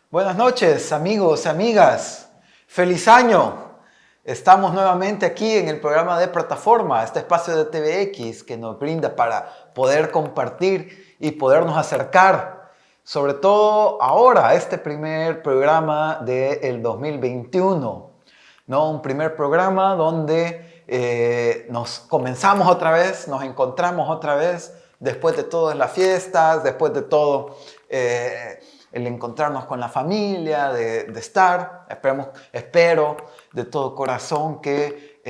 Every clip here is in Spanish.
Buenas noches, amigos, amigas. Feliz año. Estamos nuevamente aquí en el programa de Plataforma, este espacio de TVX que nos brinda para poder compartir y podernos acercar, sobre todo ahora, a este primer programa del 2021. ¿No? Un primer programa donde nos comenzamos otra vez, nos encontramos otra vez, después de todas las fiestas, después de todo el encontrarnos con la familia, de estar. Espero de todo corazón que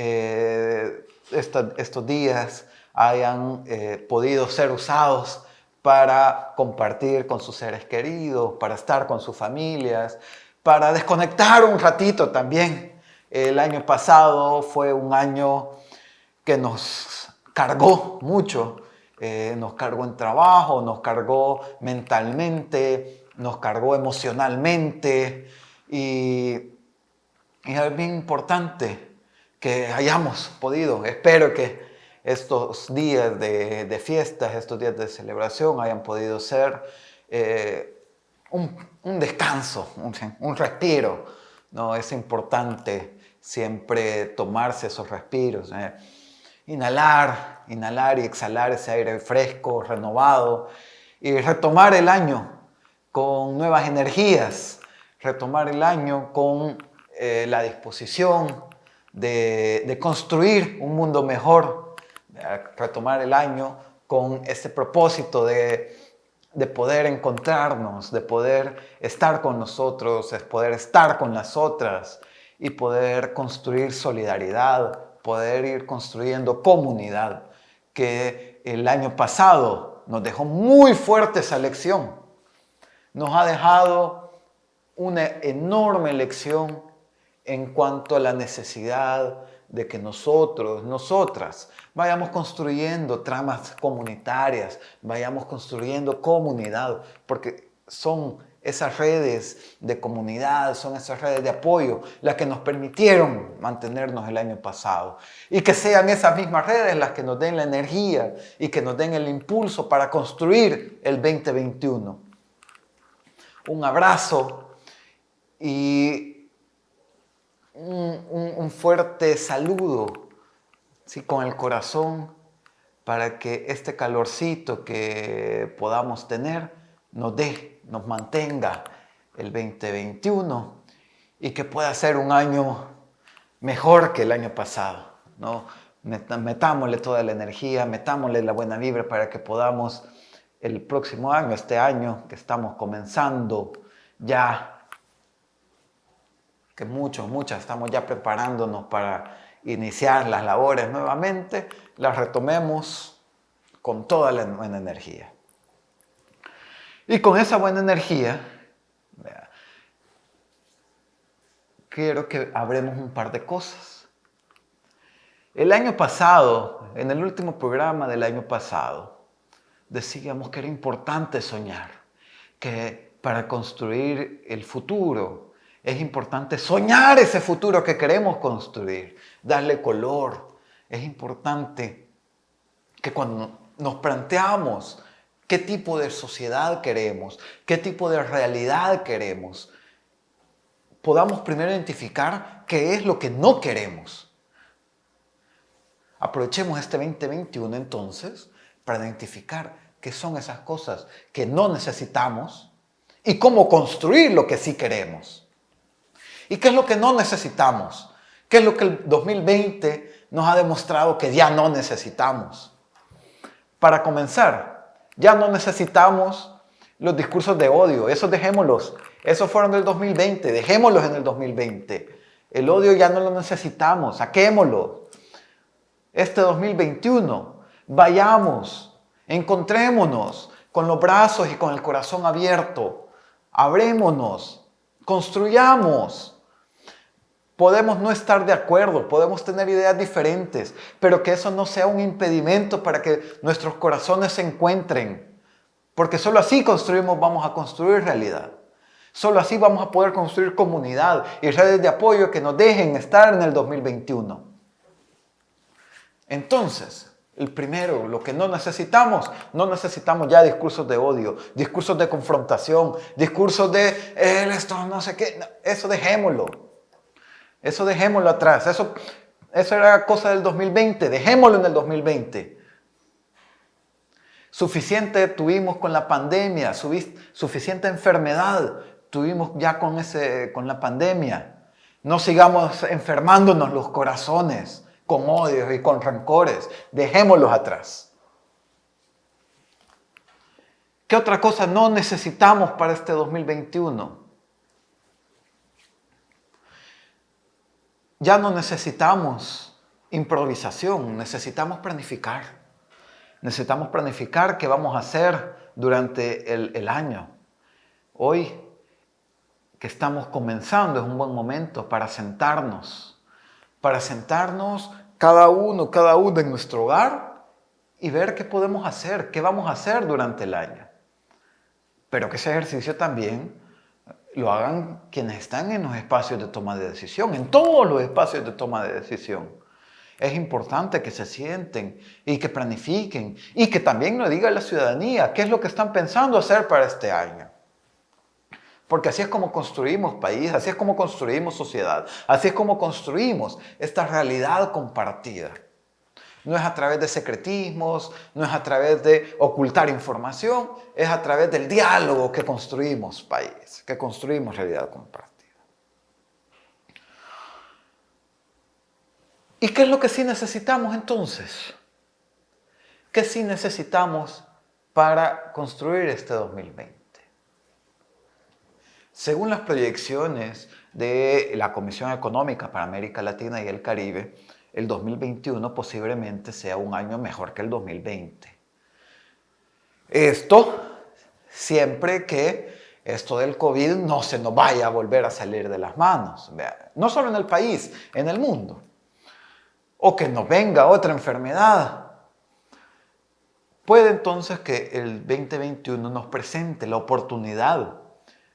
estos días hayan podido ser usados para compartir con sus seres queridos, para estar con sus familias, para desconectar un ratito también. El año pasado fue un año que nos cargó mucho, nos cargó en trabajo, nos cargó mentalmente, nos cargó emocionalmente y es bien importante que hayamos podido, espero que estos días de fiestas, estos días de celebración hayan podido ser un descanso, un respiro, ¿no? Es importante siempre tomarse esos respiros, inhalar y exhalar ese aire fresco, renovado y retomar el año con nuevas energías, retomar el año con la disposición de construir un mundo mejor, retomar el año con ese propósito de poder encontrarnos, de poder estar con nosotros, de poder estar con las otras y poder construir solidaridad, poder ir construyendo comunidad, que el año pasado nos dejó muy fuerte esa lección. Nos ha dejado una enorme lección en cuanto a la necesidad de que nosotros, nosotras, vayamos construyendo tramas comunitarias, vayamos construyendo comunidad, porque son esas redes de comunidad, son esas redes de apoyo las que nos permitieron mantenernos el año pasado. Y que sean esas mismas redes las que nos den la energía y que nos den el impulso para construir el 2021. Un abrazo y un fuerte saludo, ¿sí? Con el corazón, para que este calorcito que podamos tener nos mantenga el 2021 y que pueda ser un año mejor que el año pasado, ¿no? Metámosle toda la energía, metámosle la buena vibra para que podamos el próximo año, este año que estamos comenzando ya, que muchas estamos ya preparándonos para iniciar las labores nuevamente, las retomemos con toda la buena energía. Y con esa buena energía, quiero que hablemos un par de cosas. El año pasado, en el último programa del año pasado, decíamos que era importante soñar, que para construir el futuro es importante soñar ese futuro que queremos construir, darle color. Es importante que cuando nos planteamos qué tipo de sociedad queremos, qué tipo de realidad queremos, podamos primero identificar qué es lo que no queremos. Aprovechemos este 2021 entonces para identificar qué son esas cosas que no necesitamos y cómo construir lo que sí queremos. ¿Y qué es lo que no necesitamos? ¿Qué es lo que el 2020 nos ha demostrado que ya no necesitamos? Para comenzar, ya no necesitamos los discursos de odio, esos dejémoslos. Esos fueron del 2020, dejémoslos en el 2020. El odio ya no lo necesitamos, saquémoslo. Este 2021, vayamos, encontrémonos con los brazos y con el corazón abierto, abrémonos, construyamos. Podemos no estar de acuerdo, podemos tener ideas diferentes, pero que eso no sea un impedimento para que nuestros corazones se encuentren. Porque solo así vamos a construir realidad. Solo así vamos a poder construir comunidad y redes de apoyo que nos dejen estar en el 2021. Entonces, El primero, lo que no necesitamos ya discursos de odio, discursos de confrontación, discursos de esto no sé qué. No, eso dejémoslo atrás. Eso era cosa del 2020, dejémoslo en el 2020. Suficiente tuvimos con la pandemia, suficiente enfermedad tuvimos ya con la pandemia. No sigamos enfermándonos los corazones con odios y con rencores. Dejémoslos atrás. ¿Qué otra cosa no necesitamos para este 2021? Ya no necesitamos improvisación, necesitamos planificar. Necesitamos planificar qué vamos a hacer durante el año. Hoy que estamos comenzando es un buen momento para sentarnos cada uno en nuestro hogar y ver qué podemos hacer, qué vamos a hacer durante el año. Pero que ese ejercicio también lo hagan quienes están en los espacios de toma de decisión, en todos los espacios de toma de decisión. Es importante que se sienten y que planifiquen y que también nos diga la ciudadanía qué es lo que están pensando hacer para este año. Porque así es como construimos país, así es como construimos sociedad, así es como construimos esta realidad compartida. No es a través de secretismos, no es a través de ocultar información, es a través del diálogo que construimos país, que construimos realidad compartida. ¿Y qué es lo que sí necesitamos entonces? ¿Qué sí necesitamos para construir este 2020? Según las proyecciones de la Comisión Económica para América Latina y el Caribe, el 2021 posiblemente sea un año mejor que el 2020. Esto siempre que esto del COVID no se nos vaya a volver a salir de las manos. No solo en el país, en el mundo. O que nos venga otra enfermedad. Puede entonces que el 2021 nos presente la oportunidad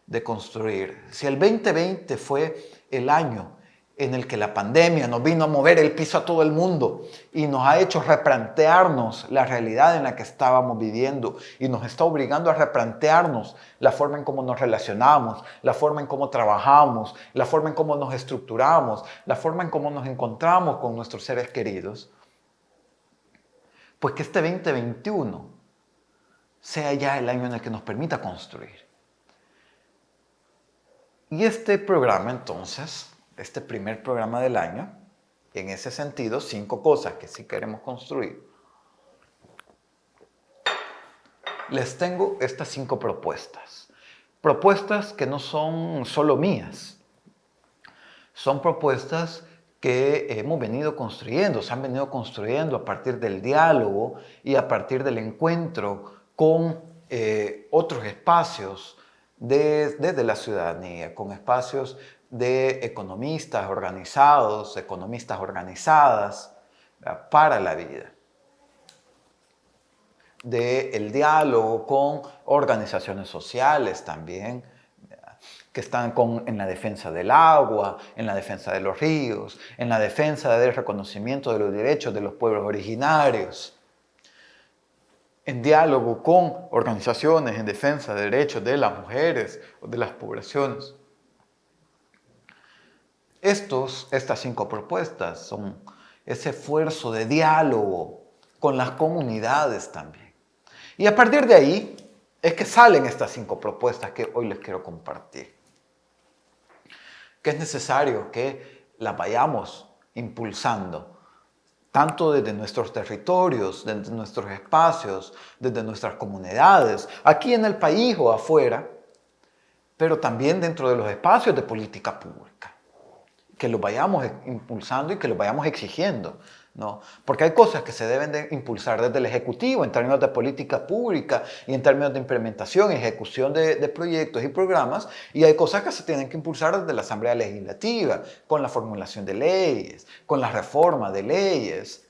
de construir. Si el 2020 fue el año en el que la pandemia nos vino a mover el piso a todo el mundo y nos ha hecho replantearnos la realidad en la que estábamos viviendo y nos está obligando a replantearnos la forma en cómo nos relacionamos, la forma en cómo trabajamos, la forma en cómo nos estructuramos, la forma en cómo nos encontramos con nuestros seres queridos, pues que este 2021 sea ya el año en el que nos permita construir. Y este programa entonces, este primer programa del año, en ese sentido, 5 cosas que sí queremos construir. Les tengo estas 5 propuestas. Propuestas que no son solo mías. Son propuestas que hemos venido construyendo, se han venido construyendo a partir del diálogo y a partir del encuentro con otros espacios desde la ciudadanía, con espacios de economistas organizados, economistas organizadas para la vida. Del diálogo con organizaciones sociales también, que están en la defensa del agua, en la defensa de los ríos, en la defensa del reconocimiento de los derechos de los pueblos originarios. En diálogo con organizaciones en defensa de derechos de las mujeres o de las poblaciones. Estas 5 propuestas son ese esfuerzo de diálogo con las comunidades también. Y a partir de ahí es que salen estas 5 propuestas que hoy les quiero compartir. Que es necesario que las vayamos impulsando tanto desde nuestros territorios, desde nuestros espacios, desde nuestras comunidades, aquí en el país o afuera, pero también dentro de los espacios de política pública. Que los vayamos impulsando y que los vayamos exigiendo, ¿no? Porque hay cosas que se deben de impulsar desde el Ejecutivo en términos de política pública y en términos de implementación y ejecución de proyectos y programas, y hay cosas que se tienen que impulsar desde la Asamblea Legislativa, con la formulación de leyes, con la reforma de leyes,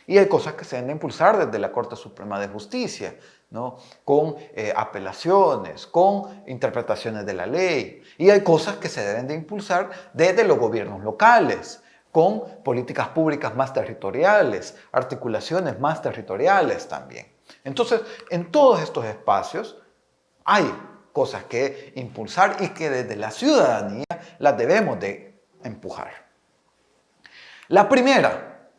y hay cosas que se deben de impulsar desde la Corte Suprema de Justicia, ¿no? Con apelaciones, con interpretaciones de la ley. Y hay cosas que se deben de impulsar desde los gobiernos locales, con políticas públicas más territoriales, articulaciones más territoriales también. Entonces, en todos estos espacios hay cosas que impulsar y que desde la ciudadanía las debemos de empujar. La primera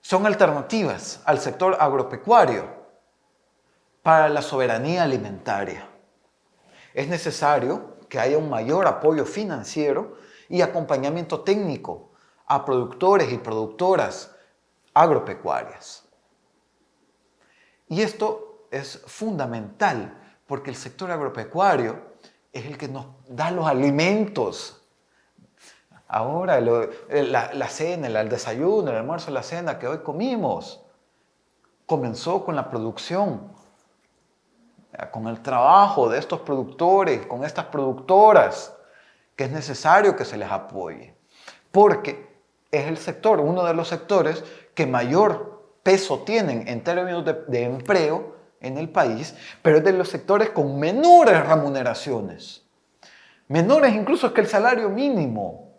son alternativas al sector agropecuario para la soberanía alimentaria. Es necesario que haya un mayor apoyo financiero y acompañamiento técnico a productores y productoras agropecuarias. Y esto es fundamental porque el sector agropecuario es el que nos da los alimentos. Ahora, la cena, el desayuno, el almuerzo, la cena que hoy comimos, comenzó con la producción, con el trabajo de estos productores, con estas productoras, que es necesario que se les apoye. Porque es el sector, uno de los sectores que mayor peso tienen en términos de empleo en el país, pero es de los sectores con menores remuneraciones. Menores incluso que el salario mínimo.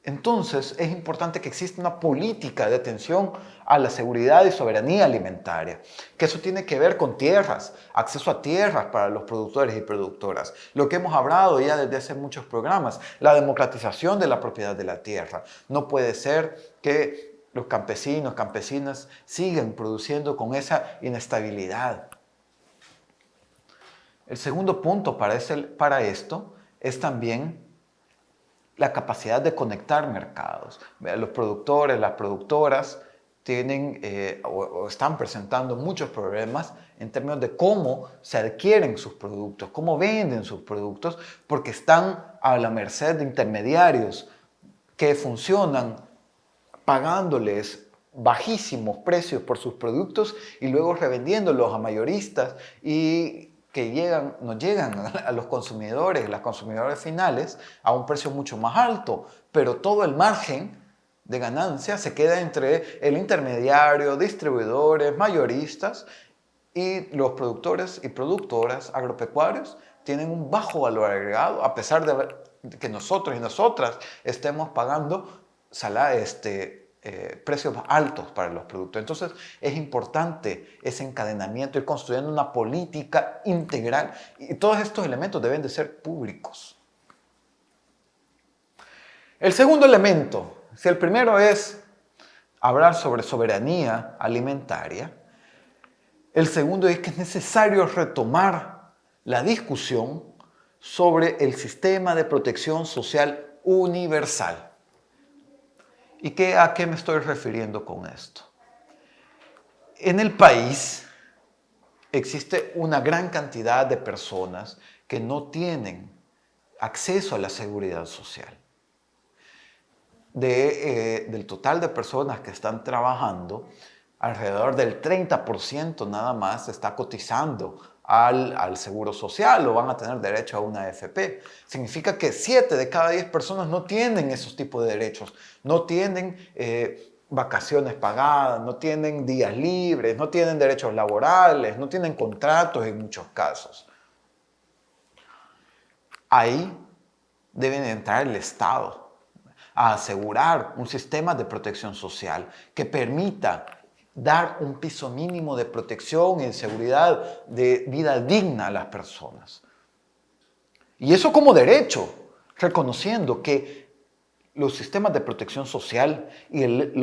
Entonces, es importante que exista una política de atención a la seguridad y soberanía alimentaria, que eso tiene que ver con tierras, acceso a tierras para los productores y productoras. Lo que hemos hablado ya desde hace muchos programas, la democratización de la propiedad de la tierra. No puede ser que los campesinos, campesinas sigan produciendo con esa inestabilidad. El segundo punto para esto es también la capacidad de conectar mercados. Los productores, las productoras tienen o están presentando muchos problemas en términos de cómo se adquieren sus productos, cómo venden sus productos, porque están a la merced de intermediarios que funcionan pagándoles bajísimos precios por sus productos y luego revendiéndolos a mayoristas y que nos llegan a los consumidores, las consumidoras finales, a un precio mucho más alto, pero todo el margen de ganancia se queda entre el intermediario, distribuidores, mayoristas, y los productores y productoras agropecuarios tienen un bajo valor agregado, a pesar de que nosotros y nosotras estemos pagando precios altos para los productos. Entonces es importante ese encadenamiento, ir construyendo una política integral y todos estos elementos deben de ser públicos. El segundo elemento, si el primero es hablar sobre soberanía alimentaria, el segundo es que es necesario retomar la discusión sobre el sistema de protección social universal. ¿Y a qué me estoy refiriendo con esto? En el país existe una gran cantidad de personas que no tienen acceso a la seguridad social. Del total de personas que están trabajando, alrededor del 30% nada más está cotizando al seguro social o van a tener derecho a una AFP. Significa que 7 de cada 10 personas no tienen esos tipos de derechos, no tienen vacaciones pagadas, no tienen días libres, no tienen derechos laborales, no tienen contratos en muchos casos. Ahí debe entrar el Estado a asegurar un sistema de protección social que permita dar un piso mínimo de protección y de seguridad de vida digna a las personas. Y eso como derecho, reconociendo que los sistemas de protección social y el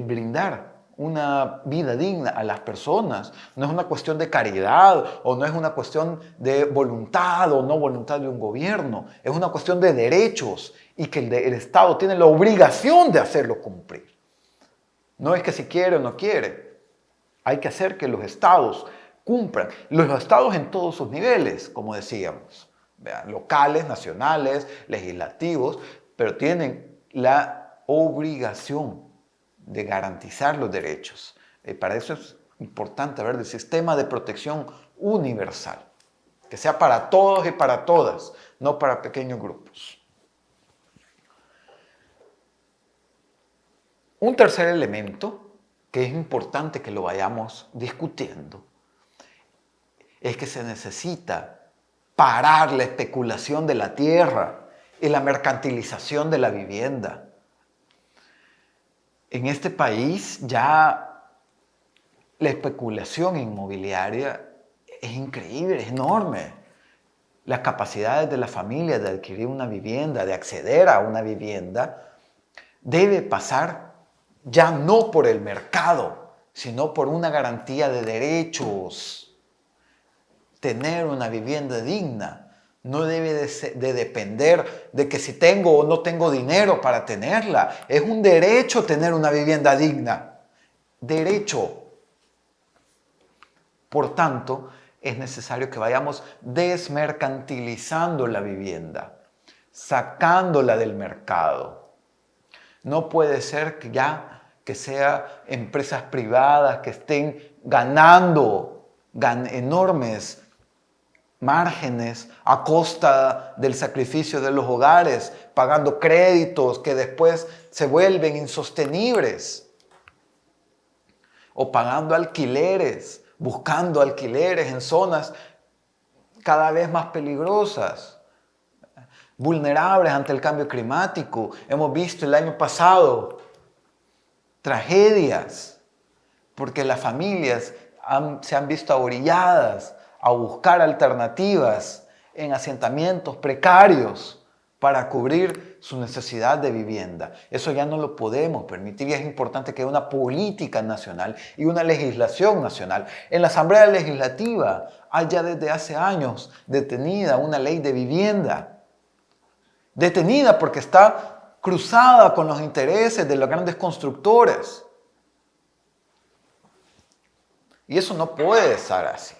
brindar una vida digna a las personas no es una cuestión de caridad o no es una cuestión de voluntad o no voluntad de un gobierno, es una cuestión de derechos y que el Estado tiene la obligación de hacerlo cumplir. No es que si quiere o no quiere. Hay que hacer que los estados cumplan. Los estados en todos sus niveles, como decíamos. Vean, locales, nacionales, legislativos, pero tienen la obligación de garantizar los derechos. Para eso es importante hablar del sistema de protección universal. Que sea para todos y para todas, no para pequeños grupos. Un tercer elemento, que es importante que lo vayamos discutiendo, es que se necesita parar la especulación de la tierra y la mercantilización de la vivienda. En este país ya la especulación inmobiliaria es increíble, es enorme. Las capacidades de la familia de adquirir una vivienda, de acceder a una vivienda, debe pasar ya no por el mercado, sino por una garantía de derechos. Tener una vivienda digna no debe de depender de que si tengo o no tengo dinero para tenerla. Es un derecho tener una vivienda digna. Derecho. Por tanto, es necesario que vayamos desmercantilizando la vivienda, sacándola del mercado. No puede ser que sea empresas privadas que estén ganando enormes márgenes a costa del sacrificio de los hogares, pagando créditos que después se vuelven insostenibles, o pagando alquileres, buscando alquileres en zonas cada vez más peligrosas, vulnerables ante el cambio climático. Hemos visto el año pasado tragedias porque las familias se han visto orilladas a buscar alternativas en asentamientos precarios para cubrir su necesidad de vivienda. Eso ya no lo podemos permitir y es importante que haya una política nacional y una legislación nacional. En la Asamblea Legislativa hay ya desde hace años detenida una ley de vivienda. Detenida porque está cruzada con los intereses de los grandes constructores. Y eso no puede estar así.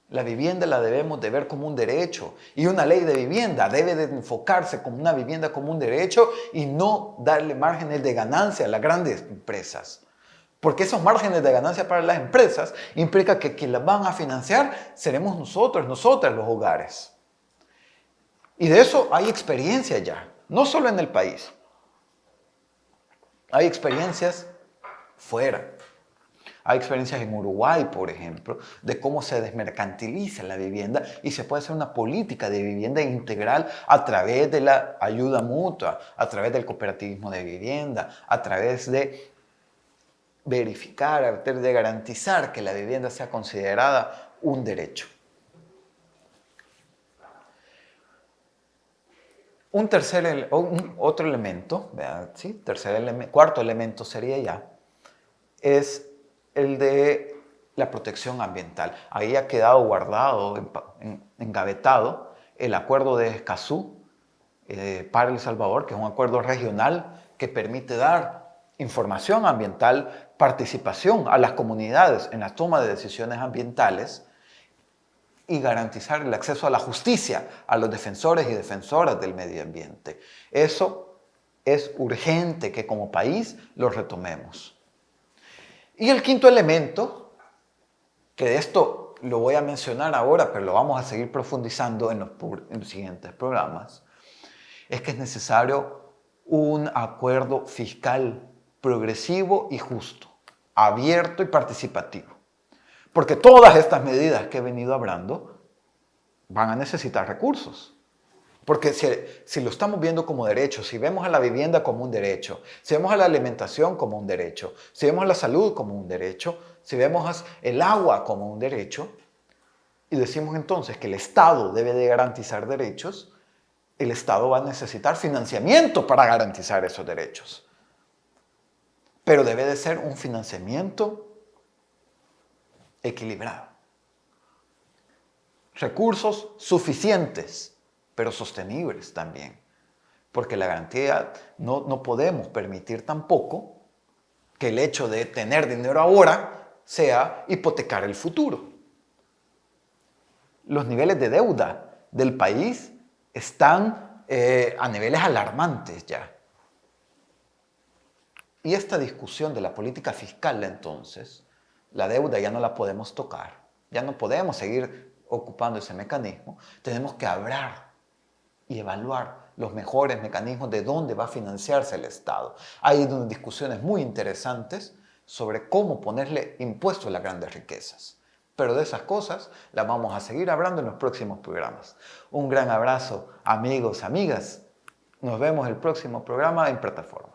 La vivienda la debemos de ver como un derecho y una ley de vivienda debe de enfocarse como una vivienda como un derecho y no darle márgenes de ganancia a las grandes empresas. Porque esos márgenes de ganancia para las empresas implica que quienes las van a financiar seremos nosotros, nosotras los hogares. Y de eso hay experiencia ya, no solo en el país. Hay experiencias fuera. Hay experiencias en Uruguay, por ejemplo, de cómo se desmercantiliza la vivienda y se puede hacer una política de vivienda integral a través de la ayuda mutua, a través del cooperativismo de vivienda, a través de verificar, de garantizar que la vivienda sea considerada un derecho. Otro elemento, ¿sí? Cuarto elemento sería ya, es el de la protección ambiental. Ahí ha quedado guardado, engavetado, el acuerdo de Escazú para El Salvador, que es un acuerdo regional que permite dar información ambiental, participación a las comunidades en la toma de decisiones ambientales y garantizar el acceso a la justicia a los defensores y defensoras del medio ambiente. Eso es urgente que como país lo retomemos. Y el quinto elemento, que de esto lo voy a mencionar ahora, pero lo vamos a seguir profundizando en los siguientes programas, es que es necesario un acuerdo fiscal progresivo y justo, abierto y participativo. Porque todas estas medidas que he venido hablando van a necesitar recursos. Porque si lo estamos viendo como derecho, si vemos a la vivienda como un derecho, si vemos a la alimentación como un derecho, si vemos a la salud como un derecho, si vemos el agua como un derecho, y decimos entonces que el Estado debe de garantizar derechos, el Estado va a necesitar financiamiento para garantizar esos derechos. Pero debe de ser un financiamiento equilibrado. Recursos suficientes, pero sostenibles también. Porque la garantía, no podemos permitir tampoco que el hecho de tener dinero ahora sea hipotecar el futuro. Los niveles de deuda del país están a niveles alarmantes ya. Y esta discusión de la política fiscal, entonces, la deuda ya no la podemos tocar, ya no podemos seguir ocupando ese mecanismo, tenemos que hablar y evaluar los mejores mecanismos de dónde va a financiarse el Estado. Hay unas discusiones muy interesantes sobre cómo ponerle impuesto a las grandes riquezas. Pero de esas cosas las vamos a seguir hablando en los próximos programas. Un gran abrazo, amigos, amigas. Nos vemos el próximo programa en plataforma.